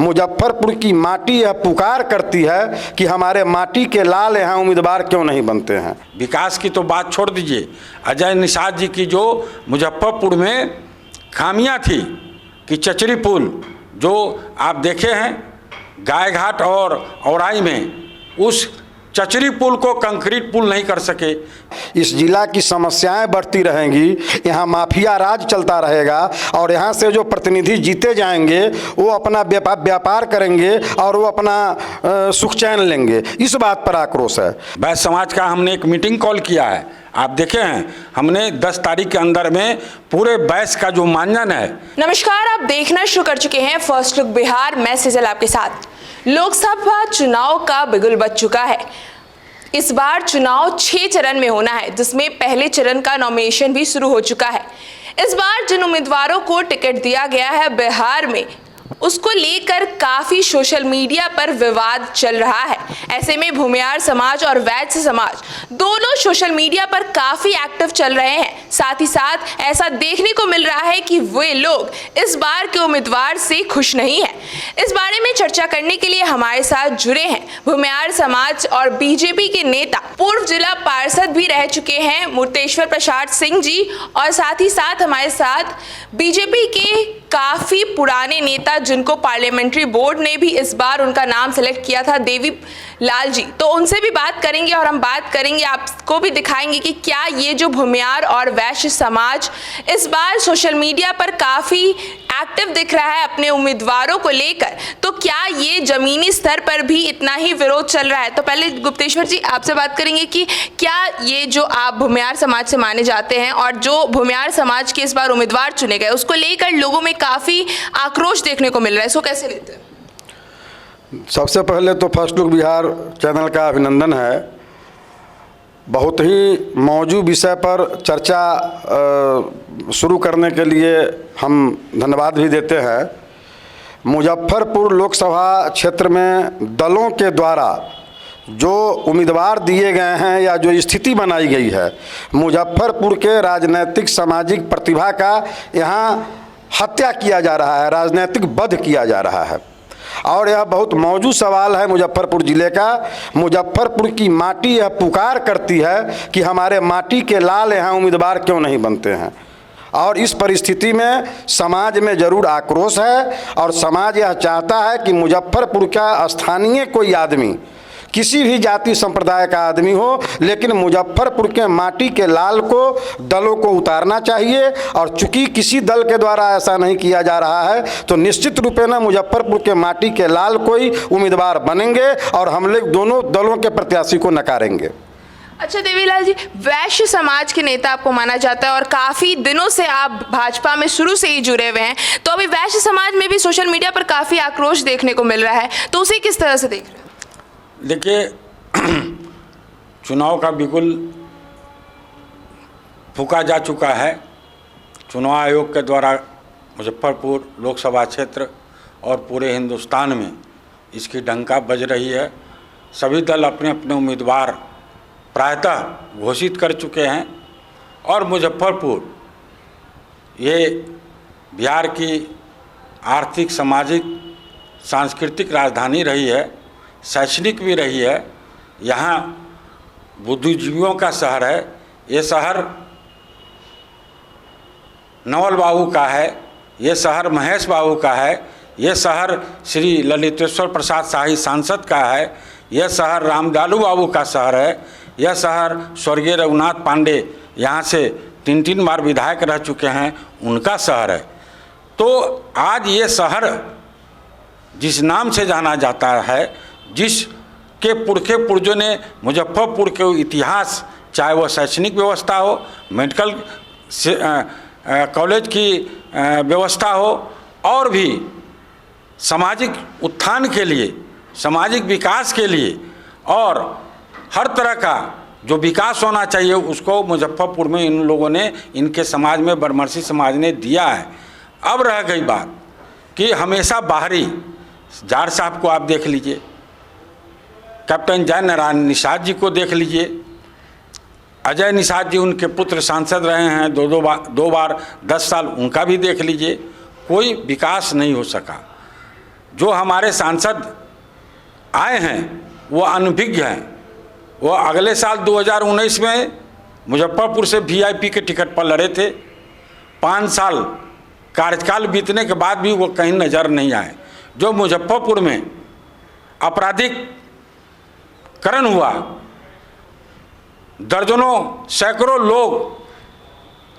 मुजफ्फरपुर की माटी यह पुकार करती है कि हमारे माटी के लाल यहाँ उम्मीदवार क्यों नहीं बनते हैं। विकास की तो बात छोड़ दीजिए, अजय निषाद जी की जो मुजफ्फरपुर में खामियां थी कि चचरी पुल जो आप देखे हैं गाय घाट और औराई में, उस चचरी पुल को कंक्रीट पुल नहीं कर सके। इस जिला की समस्याएं बढ़ती रहेंगी, यहाँ माफिया राज चलता रहेगा और यहाँ से जो प्रतिनिधि जीते जाएंगे वो अपना व्यापार करेंगे और वो अपना सुख चैन लेंगे। इस बात पर आक्रोश है। वैश्य समाज का हमने एक मीटिंग कॉल किया है, आप देखे हैं, हमने 10 तारीख के अंदर में पूरे वैश्य का जो मानजन है। नमस्कार, आप देखना शुरू कर चुके हैं फर्स्ट लुक बिहार। मैं सिजल आपके साथ। लोकसभा चुनाव का बिगुल बज चुका है। इस बार चुनाव 6 चरण में होना है, जिसमें पहले चरण का नॉमिनेशन भी शुरू हो चुका है। इस बार जिन उम्मीदवारों को टिकट दिया गया है बिहार में, उसको लेकर काफी सोशल मीडिया पर विवाद चल रहा है। ऐसे में भूमिहार समाज और वैश्य समाज दोनों सोशल मीडिया पर काफी एक्टिव चल रहे हैं। साथ ही साथ ऐसा देखने को मिल रहा है कि वे लोग इस बार के उम्मीदवार से खुश नहीं है। इस बारे में चर्चा करने के लिए हमारे साथ जुड़े हैं भूमिहार समाज और बीजेपी के नेता, पूर्व जिला पार्षद भी रह चुके हैं मूर्तेश्वर प्रसाद सिंह जी, और साथ ही साथ हमारे साथ बीजेपी के काफी पुराने नेता जिनको पार्लियामेंट्री बोर्ड ने भी इस बार उनका नाम सेलेक्ट किया था, देवी लाल जी। तो उनसे भी बात करेंगे और हम बात करेंगे, आपको भी दिखाएंगे कि क्या ये जो भूमिहार और वैश्य समाज इस बार सोशल मीडिया पर काफी एक्टिव दिख रहा है अपने उम्मीदवारों को लेकर, तो क्या ये जमीनी स्तर पर भी इतना ही विरोध चल रहा है। तो पहले गुप्तेश्वर जी आपसे बात करेंगे कि क्या ये जो आप भूमिहार समाज से माने जाते हैं और जो भूमिहार समाज के इस बार उम्मीदवार चुने गए, उसको लेकर लोगों में काफी आक्रोश देखने को मिल रहा है, इसको कैसे लेते हैं? सबसे पहले तो फर्स्ट लुक बिहार चैनल का अभिनंदन है। बहुत ही मौजूद विषय पर चर्चा शुरू करने के लिए हम धन्यवाद भी देते हैं। मुजफ्फरपुर लोकसभा क्षेत्र में दलों के द्वारा जो उम्मीदवार दिए गए हैं या जो स्थिति बनाई गई है, मुजफ्फरपुर के राजनीतिक सामाजिक प्रतिभा का यहाँ हत्या किया जा रहा है, राजनीतिक वध किया जा रहा है। और यह बहुत मौजूद सवाल है मुजफ्फरपुर ज़िले का। मुजफ्फरपुर की माटी यह पुकार करती है कि हमारे माटी के लाल यहाँ उम्मीदवार क्यों नहीं बनते हैं। और इस परिस्थिति में समाज में ज़रूर आक्रोश है और समाज यह चाहता है कि मुजफ्फरपुर का स्थानीय कोई आदमी, किसी भी जाति संप्रदाय का आदमी हो, लेकिन मुजफ्फरपुर के माटी के लाल को दलों को उतारना चाहिए। और चूंकि किसी दल के द्वारा ऐसा नहीं किया जा रहा है, तो निश्चित रूपे न मुजफ्फरपुर के माटी के लाल कोई उम्मीदवार बनेंगे और हम लोग दोनों दलों के प्रत्याशी को नकारेंगे। अच्छा देवीलाल जी, वैश्य समाज के नेता आपको माना जाता है और काफी दिनों से आप भाजपा में शुरू से ही जुड़े हुए हैं, तो अभी वैश्य समाज में भी सोशल मीडिया पर काफी आक्रोश देखने को मिल रहा है, तो उसे किस तरह से देख रहे हैं? देखिए, चुनाव का बिगुल फूंका जा चुका है। चुनाव आयोग के द्वारा मुजफ्फरपुर लोकसभा क्षेत्र और पूरे हिंदुस्तान में इसकी डंका बज रही है। सभी दल अपने अपने उम्मीदवार प्रायतः घोषित कर चुके हैं और मुजफ्फरपुर ये बिहार की आर्थिक, सामाजिक, सांस्कृतिक राजधानी रही है, शैक्षणिक भी रही है। यहाँ बुद्धिजीवियों का शहर है। ये शहर नवल बाबू का है, ये शहर महेश बाबू का है, ये शहर श्री ललितेश्वर प्रसाद शाही सांसद का है, यह शहर रामदालू बाबू का शहर है, यह शहर स्वर्गीय रघुनाथ पांडे यहाँ से 3 बार विधायक रह चुके हैं, उनका शहर है। तो आज ये शहर जिस नाम से जाना जाता है, जिसके पुरखे पुर्जों ने मुजफ्फरपुर के इतिहास, चाहे वह शैक्षणिक व्यवस्था हो, मेडिकल कॉलेज की व्यवस्था हो, और भी सामाजिक उत्थान के लिए, सामाजिक विकास के लिए और हर तरह का जो विकास होना चाहिए उसको मुजफ्फरपुर में इन लोगों ने, इनके समाज में, बरमर्सी समाज ने दिया है। अब रह गई बात कि हमेशा बाहरी, जार साहब को आप देख लीजिए, कैप्टन जय नारायण निषाद जी को देख लीजिए, अजय निषाद जी उनके पुत्र सांसद रहे हैं दो बार 10 साल, उनका भी देख लीजिए, कोई विकास नहीं हो सका। जो हमारे सांसद आए हैं वो अनभिज्ञ हैं। वो अगले साल 2019 में मुजफ्फरपुर से वीआईपी के टिकट पर लड़े थे। 5 साल कार्यकाल बीतने के बाद भी वो कहीं नज़र नहीं आए। जो मुजफ्फरपुर में आपराधिकरण हुआ, दर्जनों सैकड़ों लोग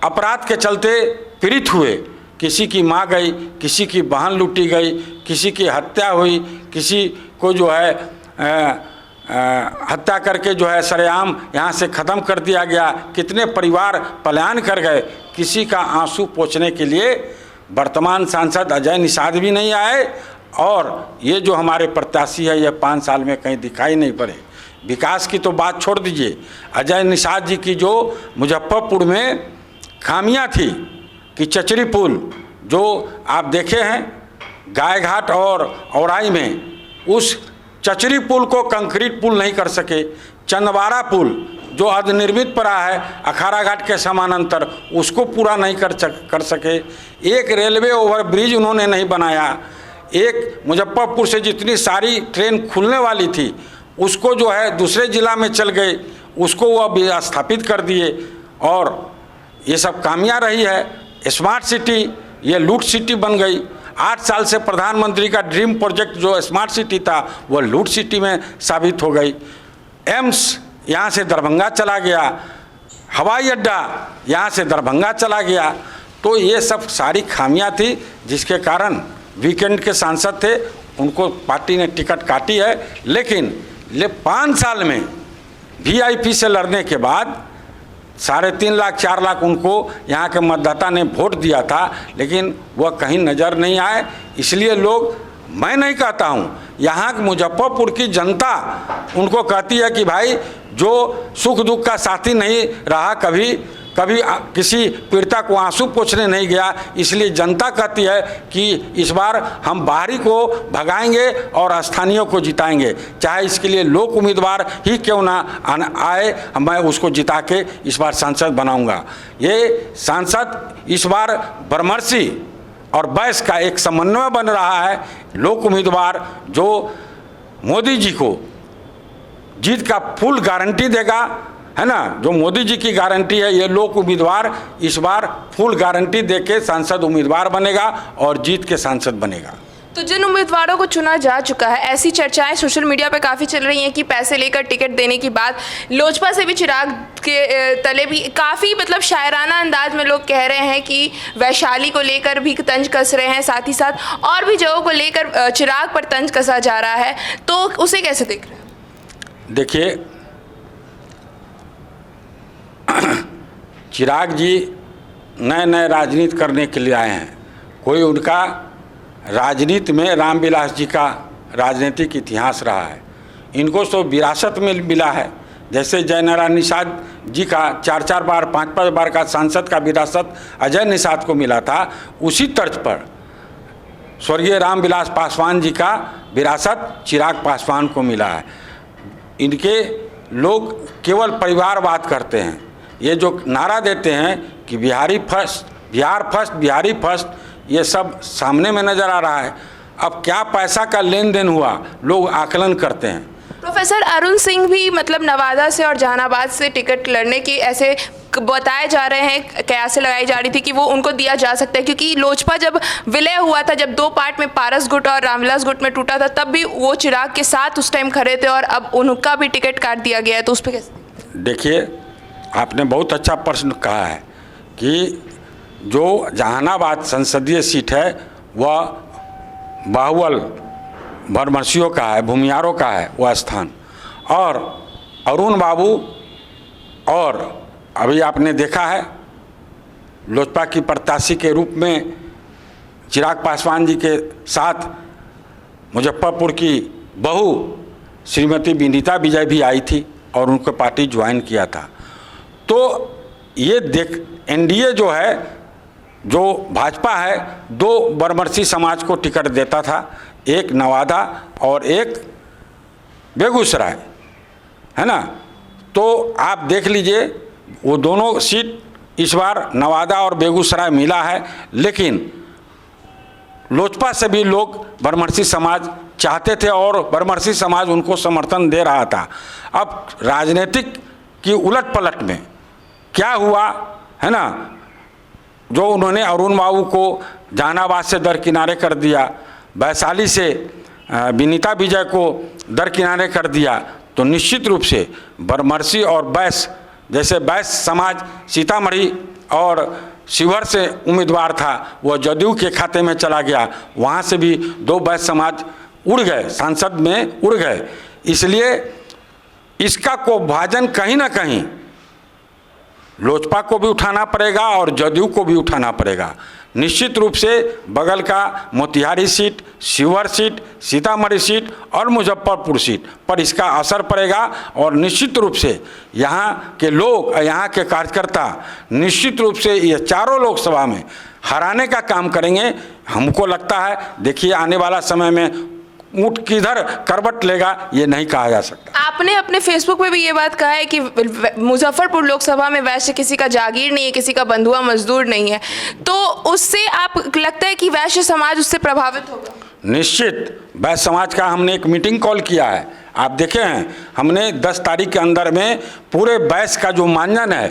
अपराध के चलते पीड़ित हुए, किसी की माँ गई, किसी की बहन लूटी गई, किसी की हत्या हुई, किसी को जो है हत्या करके जो है सरेआम यहाँ से ख़त्म कर दिया गया, कितने परिवार पलायन कर गए। किसी का आंसू पोंछने के लिए वर्तमान सांसद अजय निषाद भी नहीं आए और ये जो हमारे प्रत्याशी है ये 5 साल में कहीं दिखाई नहीं पड़े। विकास की तो बात छोड़ दीजिए, अजय निषाद जी की जो मुजफ्फरपुर में खामियां थी कि चचरी पुल जो आप देखे हैं गायघाट और औराई में, उस चचरी पुल को कंक्रीट पुल नहीं कर सके। चंदवारा पुल जो अर्धनिर्मित पड़ा है अखाड़ा घाट के समानांतर, उसको पूरा नहीं कर सके। एक रेलवे ओवरब्रिज उन्होंने नहीं बनाया। एक मुजफ्फरपुर से जितनी सारी ट्रेन खुलने वाली थी उसको जो है दूसरे ज़िला में चल गए, उसको वो स्थापित कर दिए। और ये सब कामयां रही है। स्मार्ट सिटी ये लूट सिटी बन गई। 8 साल से प्रधानमंत्री का ड्रीम प्रोजेक्ट जो स्मार्ट सिटी था वो लूट सिटी में साबित हो गई। एम्स यहाँ से दरभंगा चला गया, हवाई अड्डा यहाँ से दरभंगा चला गया। तो ये सब सारी खामियां थी जिसके कारण वीकेंड के सांसद थे, उनको पार्टी ने टिकट काटी है। लेकिन 5 साल में वीआईपी से लड़ने के बाद 3.5 लाख 4 लाख उनको यहाँ के मतदाता ने वोट दिया था, लेकिन वह कहीं नज़र नहीं आए। इसलिए लोग, मैं नहीं कहता हूँ, यहाँ के मुजफ्फरपुर की जनता उनको कहती है कि भाई जो सुख दुख का साथी नहीं रहा, कभी किसी पीड़िता को आंसू पोंछने नहीं गया, इसलिए जनता कहती है कि इस बार हम बाहरी को भगाएंगे और स्थानीयों को जिताएंगे। चाहे इसके लिए लोक उम्मीदवार ही क्यों ना आए, मैं उसको जिता के इस बार सांसद बनाऊंगा। ये सांसद इस बार बरमर्सी और बैस का एक समन्वय बन रहा है। लोक उम्मीदवार जो मोदी जी को जीत का फुल गारंटी देगा, है ना, जो मोदी जी की गारंटी है, ये लोक उम्मीदवार इस बार फुल गारंटी देके सांसद उम्मीदवार बनेगा और जीत के सांसद बनेगा। तो जिन उम्मीदवारों को चुना जा चुका है, ऐसी चर्चाएं सोशल मीडिया पे काफ़ी चल रही हैं कि पैसे लेकर टिकट देने की बात। लोजपा से भी चिराग के तले भी काफ़ी मतलब शायराना अंदाज में लोग कह रहे हैं कि वैशाली को लेकर भी तंज कस रहे हैं, साथ ही साथ और भी जगहों को लेकर चिराग पर तंज कसा जा रहा है। तो उसे कैसे देख रहे हैं? देखिए, चिराग जी नए राजनीति करने के लिए आए हैं। कोई उनका राजनीति में रामविलास जी का राजनीतिक इतिहास रहा है, इनको तो विरासत में मिला है। जैसे जयनारायण निषाद जी का 4-4 बार 5-5 बार का सांसद का विरासत अजय निषाद को मिला था, उसी तर्ज पर स्वर्गीय रामविलास पासवान जी का विरासत चिराग पासवान को मिला है। इनके लोग केवल परिवारवाद करते हैं। ये जो नारा देते हैं कि Bihari first, Bihar first, Bihari first, ये सब सामने में नज़र आ रहा है। अब क्या पैसा का लेन देन हुआ, लोग आकलन करते हैं। प्रोफेसर अरुण सिंह भी मतलब नवादा से और जहानाबाद से टिकट लड़ने की ऐसे बताए जा रहे हैं, कयासें लगाई जा रही थी कि वो उनको दिया जा सकता है, क्योंकि लोजपा जब विलय हुआ था, जब 2 पार्ट में पारस गुट और रामविलास गुट में टूटा था, तब भी वो चिराग के साथ उस टाइम खड़े थे और अब उनका भी टिकट काट दिया गया है। तो उस पर कैसे? देखिए, आपने बहुत अच्छा प्रश्न कहा है कि जो जहानाबाद संसदीय सीट है वह बाहुबल बरमर्सियों का है, भूमियारों का है वह स्थान। और अरुण बाबू, और अभी आपने देखा है लोजपा की प्रत्याशी के रूप में चिराग पासवान जी के साथ मुजफ्फरपुर की बहू श्रीमती विनीता विजय भी आई थी और उनको पार्टी ज्वाइन किया था। तो ये एनडीए जो है, जो भाजपा है, 2 बरमर्सी समाज को टिकट देता था, एक नवादा और एक बेगूसराय, है ना। तो आप देख लीजिए, वो दोनों सीट इस बार नवादा और बेगूसराय मिला है, लेकिन लोजपा से भी लोग बरमर्सी समाज चाहते थे और बरमर्सी समाज उनको समर्थन दे रहा था। अब राजनीतिक की उलट पलट में क्या हुआ है ना, जो उन्होंने अरुण बाबू को जहानाबाद से दरकिनारे कर दिया, वैशाली से विनीता विजय को दरकिनारे कर दिया, तो निश्चित रूप से बरमर्सी और बैस, जैसे बैस समाज सीतामढ़ी और शिवहर से उम्मीदवार था वह जदयू के खाते में चला गया, वहाँ से भी 2 बैस समाज उड़ गए, संसद में उड़ गए। इसलिए इसका को भाजन कहीं ना कहीं लोजपा को भी उठाना पड़ेगा और जदयू को भी उठाना पड़ेगा। निश्चित रूप से बगल का Motihari seat, Sheohar seat, Sitamarhi seat और मुजफ्फरपुर सीट पर इसका असर पड़ेगा और निश्चित रूप से यहाँ के लोग, यहाँ के कार्यकर्ता निश्चित रूप से ये चारों लोकसभा में हराने का काम करेंगे। हमको लगता है, देखिए आने वाला समय में ऊँट किधर करवट लेगा ये नहीं कहा जा सकता। आपने अपने फेसबुक में भी ये बात कहा है कि मुजफ्फरपुर लोकसभा में वैश्य किसी का जागीर नहीं है, किसी का बंधुआ मजदूर नहीं है, तो उससे आप लगता है कि वैश्य समाज उससे प्रभावित होगा? निश्चित। वैश्य समाज का हमने एक मीटिंग कॉल किया है, आप देखे हैं, हमने 10 तारीख के अंदर में पूरे वैश्य का जो मानजन है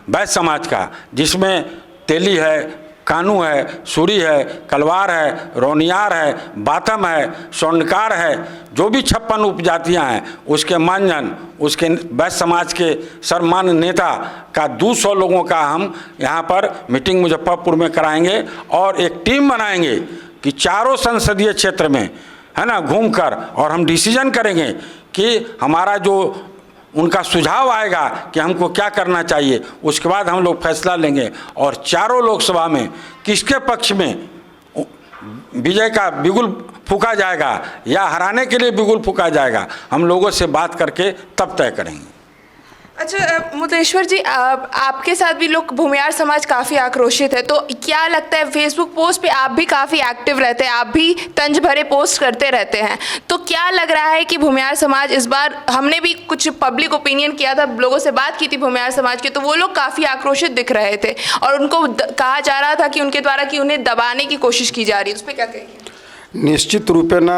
वैश्य समाज का, जिसमें तेली है, कानू है, सूरी है, कलवार है, रोनियार है, बाथम है, स्वर्णकार है, जो भी 56 उपजातियां हैं उसके मानजन, उसके वैश्य समाज के सर्वमान्य नेता का 200 लोगों का हम यहाँ पर मीटिंग मुजफ्फरपुर में कराएंगे और एक टीम बनाएंगे कि चारों संसदीय क्षेत्र में है ना घूमकर, और हम डिसीजन करेंगे कि हमारा जो उनका सुझाव आएगा कि हमको क्या करना चाहिए, उसके बाद हम लोग फैसला लेंगे और चारों लोकसभा में किसके पक्ष में विजय का बिगुल फूंका जाएगा या हराने के लिए बिगुल फूंका जाएगा, हम लोगों से बात करके तब तय करेंगे। अच्छा मुतेश्वर जी, आपके साथ भी लोग भूमिहार समाज काफ़ी आक्रोशित है, तो क्या लगता है, फेसबुक पोस्ट पे आप भी काफ़ी एक्टिव रहते हैं, आप भी तंज भरे पोस्ट करते रहते हैं, तो क्या लग रहा है कि भूमिहार समाज इस बार, हमने भी कुछ पब्लिक ओपिनियन किया था, लोगों से बात की थी भूमिहार समाज के, तो वो लोग काफ़ी आक्रोशित दिख रहे थे और उनको कहा जा रहा था कि उनके द्वारा कि उन्हें दबाने की कोशिश की जा रही है, उस पर क्या कहेंगे? निश्चित रूपेण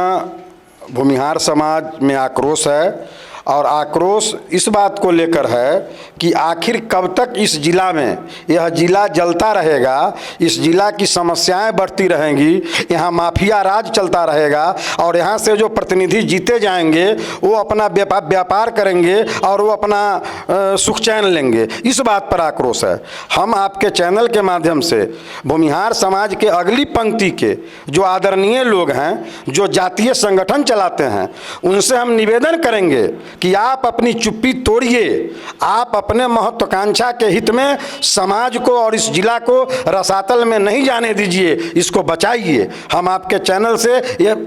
भूमिहार समाज में आक्रोश है और आक्रोश इस बात को लेकर है कि आखिर कब तक इस जिला में यह जिला जलता रहेगा, इस जिला की समस्याएं बढ़ती रहेंगी, यहाँ माफिया राज चलता रहेगा और यहाँ से जो प्रतिनिधि जीते जाएंगे वो अपना व्यापार करेंगे और वो अपना सुख चैन लेंगे। इस बात पर आक्रोश है। हम आपके चैनल के माध्यम से भूमिहार समाज के अगली पंक्ति के जो आदरणीय लोग हैं, जो जातीय संगठन चलाते हैं, उनसे हम निवेदन करेंगे कि आप अपनी चुप्पी तोड़िए, आप अपने महत्वाकांक्षा के हित में समाज को और इस जिला को रसातल में नहीं जाने दीजिए, इसको बचाइए। हम आपके चैनल से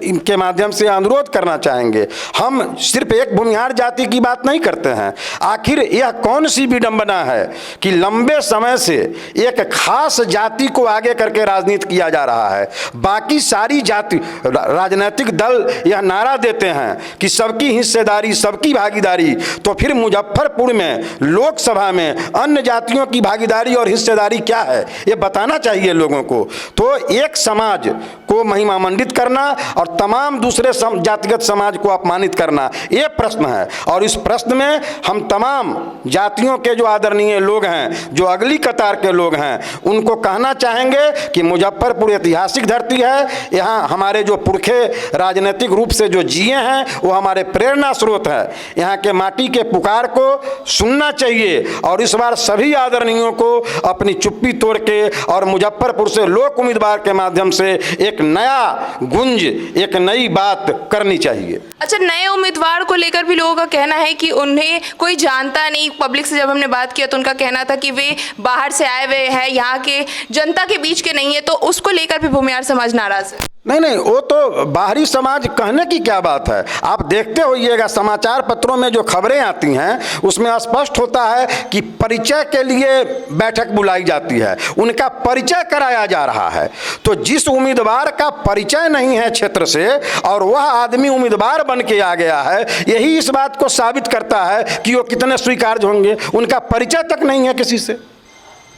इनके माध्यम से अनुरोध करना चाहेंगे। हम सिर्फ एक भूमिहार जाति की बात नहीं करते हैं। आखिर यह कौन सी विडंबना है कि लंबे समय से एक खास जाति को आगे करके राजनीति किया जा रहा है, बाकी सारी जाति राजनीतिक दल यह नारा देते हैं कि सबकी हिस्सेदारी, सबकी भागीदारी, तो फिर मुजफ्फरपुर में लोकसभा में अन्य जातियों की भागीदारी और हिस्सेदारी क्या है, ये बताना चाहिए लोगों को। तो एक समाज को महिमामंडित करना और तमाम दूसरे जातिगत समाज को अपमानित करना, ये प्रश्न है। और इस प्रश्न में हम तमाम जातियों के जो आदरणीय लोग हैं, जो अगली कतार के लोग हैं, उनको कहना चाहेंगे कि मुजफ्फरपुर ऐतिहासिक धरती है। यहाँ हमारे जो पुरखे राजनीतिक रूप से जो जिए हैं वो हमारे प्रेरणा स्रोत है। यहाँ के माटी के पुकार को सुनना चाहिए और इस बार सभी आदरणीयों को अपनी चुप्पी तोड़ के और मुजफ्फरपुर से लोक उम्मीदवार के माध्यम से एक नया गुंज, एक नई बात करनी चाहिए। अच्छा, नए उम्मीदवार को लेकर भी लोगों का कहना है कि उन्हें कोई जानता नहीं। पब्लिक से जब हमने बात किया तो उनका कहना था कि वे बाहर से आए हुए हैं, यहाँ के जनता के बीच के नहीं है, तो उसको लेकर भी भूमिहार समाज नाराज है। नहीं, वो तो बाहरी समाज कहने की क्या बात है। आप देखते होइएगा समाचार पत्रों में जो खबरें आती हैं उसमें स्पष्ट होता है कि परिचय के लिए बैठक बुलाई जाती है, उनका परिचय कराया जा रहा है। तो जिस उम्मीदवार का परिचय नहीं है क्षेत्र से और वह आदमी उम्मीदवार बन के आ गया है, यही इस बात को साबित करता है कि वो कितने स्वीकार्य होंगे। उनका परिचय तक नहीं है किसी से।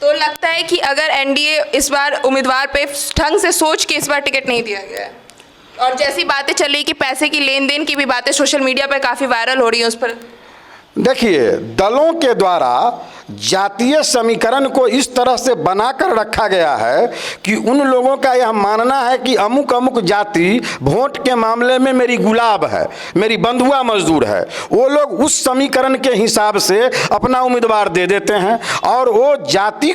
तो लगता है कि अगर एनडीए इस बार उम्मीदवार पे ढंग से सोच के इस बार टिकट नहीं दिया गया है, और जैसी बातें चल रही कि पैसे की लेन देन की भी बातें सोशल मीडिया पर काफ़ी वायरल हो रही हैं उस पर। देखिए, दलों के द्वारा जातीय समीकरण को इस तरह से बनाकर रखा गया है कि उन लोगों का यह मानना है कि अमुक अमुक जाति वोट के मामले में मेरी गुलाब है, मेरी बंधुआ मजदूर है। वो लोग उस समीकरण के हिसाब से अपना उम्मीदवार दे देते हैं और वो जाति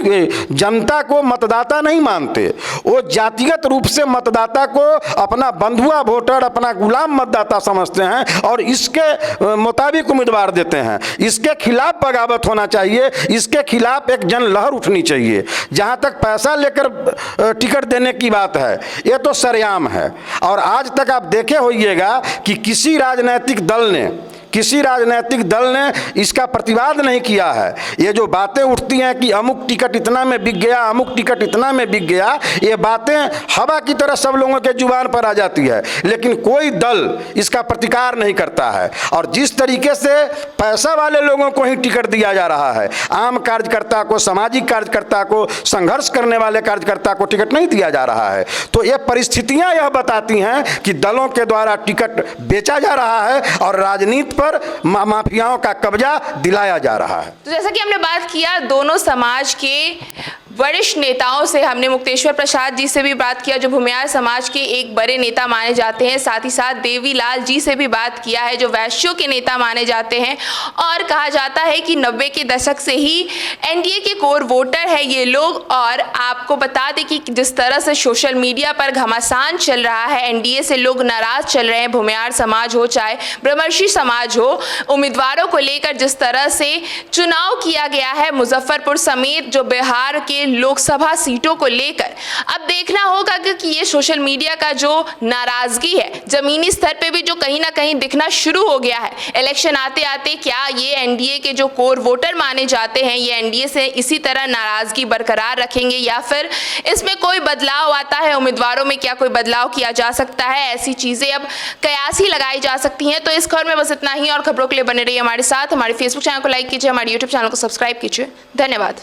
जनता को मतदाता नहीं मानते, वो जातिगत रूप से मतदाता को अपना बंधुआ वोटर, अपना गुलाम मतदाता समझते हैं और इसके मुताबिक उम्मीदवार देते हैं। इसके खिलाफ बगावत होना चाहिए, इसके खिलाफ एक जन लहर उठनी चाहिए। जहां तक पैसा लेकर टिकट देने की बात है, ये तो सरेआम है। और आज तक आप देखे होइएगा कि किसी राजनीतिक दल ने इसका प्रतिवाद नहीं किया है। ये जो बातें उठती हैं कि अमुक टिकट इतना में बिक गया, अमुक टिकट इतना में बिक गया, ये बातें हवा की तरह सब लोगों के जुबान पर आ जाती है, लेकिन कोई दल इसका प्रतिकार नहीं करता है। और जिस तरीके से पैसा वाले लोगों को ही टिकट दिया जा रहा है, आम कार्यकर्ता को, सामाजिक कार्यकर्ता को, संघर्ष करने वाले कार्यकर्ता को टिकट नहीं दिया जा रहा है। तो ये परिस्थितियां यह बताती हैं कि दलों के द्वारा टिकट बेचा जा रहा है और राजनीति पर माफियाओं का कब्जा दिलाया जा रहा है। तो जैसा कि हमने बात किया दोनों समाज के वरिष्ठ नेताओं से, हमने मुक्तेश्वर प्रसाद जी से भी बात किया जो भूमिहार समाज के एक बड़े नेता माने जाते हैं, साथ ही साथ देवीलाल जी से भी बात किया है जो वैश्यों के नेता माने जाते हैं। और कहा जाता है कि 90 के दशक से ही एनडीए के कोर वोटर है ये लोग। और आपको बता दें कि जिस तरह से सोशल मीडिया पर घमासान चल रहा है, एनडीए से लोग नाराज चल रहे हैं, भूमिहार समाज हो चाहे ब्रह्मर्षि समाज हो, उम्मीदवारों को लेकर जिस तरह से चुनाव किया गया है मुजफ्फरपुर समेत जो बिहार के लोकसभा सीटों को लेकर, अब देखना होगा कि ये सोशल मीडिया का जो नाराजगी है जमीनी स्तर पे भी जो कहीं ना कहीं दिखना शुरू हो गया है, इलेक्शन आते आते क्या ये एनडीए के जो कोर वोटर माने जाते हैं ये एनडीए से इसी तरह नाराजगी बरकरार रखेंगे या फिर इसमें कोई बदलाव आता है, उम्मीदवारों में क्या कोई बदलाव किया जा सकता है, ऐसी चीजें अब कयास ही लगाई जा सकती हैं। तो इस खबर में बस इतना ही, और खबरों के लिए बने रहिए हमारे साथ। हमारे फेसबुक चैनल को लाइक कीजिए, हमारे यूट्यूब चैनल को सब्सक्राइब कीजिए। धन्यवाद।